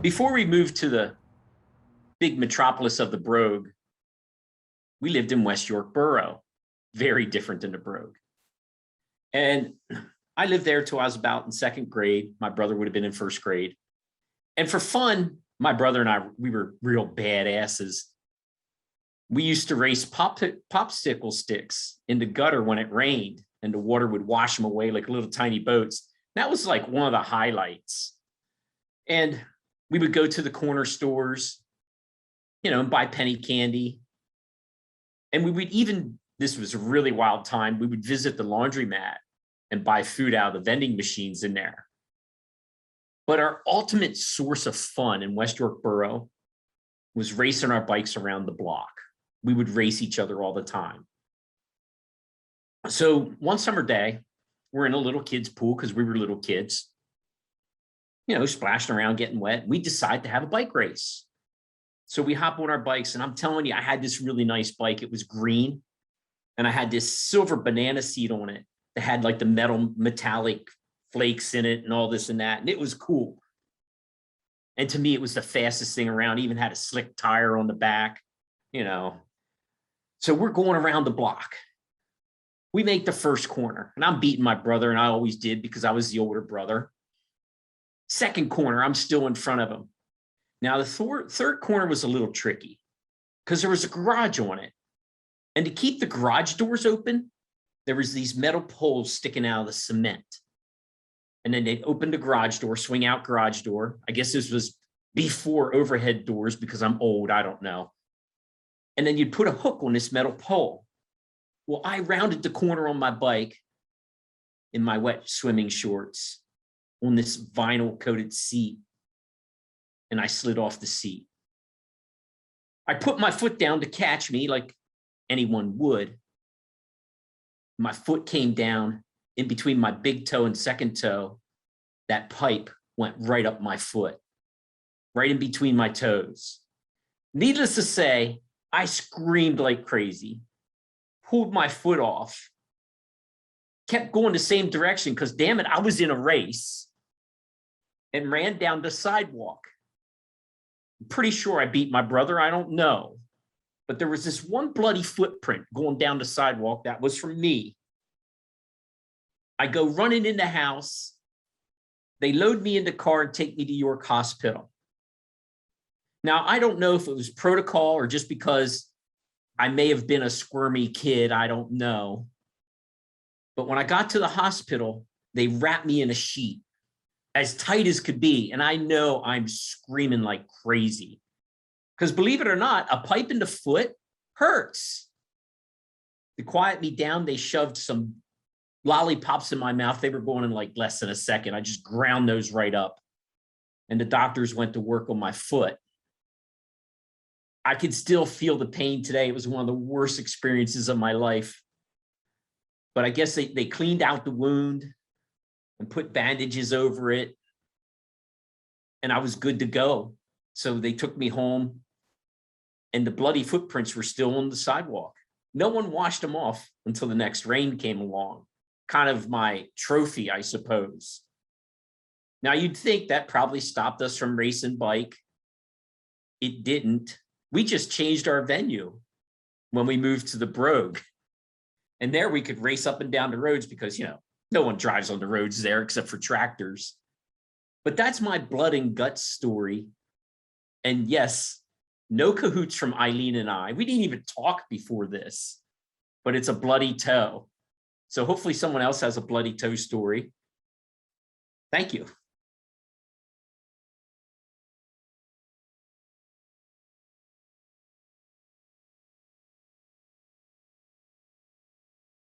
Before we moved to the big metropolis of the Brogue, we lived in West York Borough, very different than the Brogue. And I lived there till I was about in second grade. My brother would have been in first grade. And for fun, my brother and I, we were real badasses. We used to race popsicle sticks in the gutter when it rained, and the water would wash them away like little tiny boats. That was like one of the highlights. And we would go to the corner stores, and buy penny candy. And we would even, this was a really wild time, we would visit the laundromat and buy food out of the vending machines in there. But our ultimate source of fun in West York Borough was racing our bikes around the block. We would race each other all the time. So one summer day, we're in a little kid's pool because we were little kids, splashing around, getting wet. We decide to have a bike race. So we hop on our bikes, and I'm telling you, I had this really nice bike. It was green, and I had this silver banana seat on it that had like the metallic flakes in it and all this and that, and it was cool. And to me, it was the fastest thing around. It even had a slick tire on the back, So we're going around the block. We make the first corner, and I'm beating my brother, and I always did because I was the older brother. Second corner, I'm still in front of him. Now, the third corner was a little tricky because there was a garage on it. And to keep the garage doors open, there was these metal poles sticking out of the cement. And then they'd open the garage door, swing out garage door. I guess this was before overhead doors because I'm old, I don't know. And then you'd put a hook on this metal pole. Well, I rounded the corner on my bike in my wet swimming shorts on this vinyl coated seat, and I slid off the seat. I put my foot down to catch me like anyone would. My foot came down in between my big toe and second toe. That pipe went right up my foot, right in between my toes. Needless to say, I screamed like crazy, pulled my foot off, kept going the same direction because, damn it, I was in a race, and ran down the sidewalk. I'm pretty sure I beat my brother. I don't know. But there was this one bloody footprint going down the sidewalk that was from me. I go running in the house. They load me in the car and take me to York Hospital. Now, I don't know if it was protocol or just because I may have been a squirmy kid. I don't know. But when I got to the hospital, they wrapped me in a sheet as tight as could be. And I know I'm screaming like crazy because, believe it or not, a pipe in the foot hurts. To quiet me down, they shoved some lollipops in my mouth. They were going in like less than a second. I just ground those right up. And the doctors went to work on my foot. I could still feel the pain today. It was one of the worst experiences of my life. But I guess they cleaned out the wound and put bandages over it, and I was good to go. So they took me home, and the bloody footprints were still on the sidewalk. No one washed them off until the next rain came along. Kind of my trophy, I suppose. Now, you'd think that probably stopped us from racing bike. It didn't. We just changed our venue when we moved to the Brogue. And there we could race up and down the roads because, no one drives on the roads there except for tractors. But that's my blood and guts story. And yes, no cahoots from Eileen and I. We didn't even talk before this, but it's a bloody toe. So hopefully someone else has a bloody toe story. Thank you.